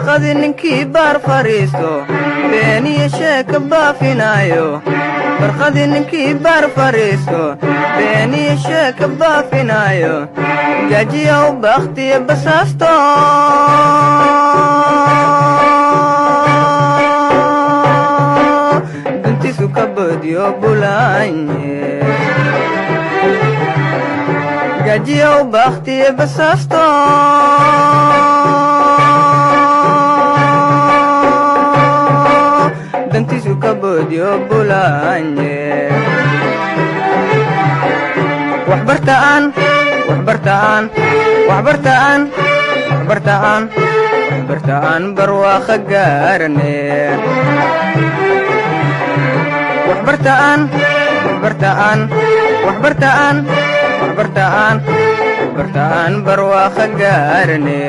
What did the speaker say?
barqadi ninkii baar fariisto beeniyo sheeka baafinaayo barqadi ninkii baar fariisto beeniyo sheeka baafinaayo gaajiya u bakhtiya basaasto duntiisu ka boodiyo bulaanye gaajiya u bakhtiya basaasto dantiisu ka boodiyo bulaanye waxbartaan barwaaqa gaarane waxbartaan barwaaqa gaarane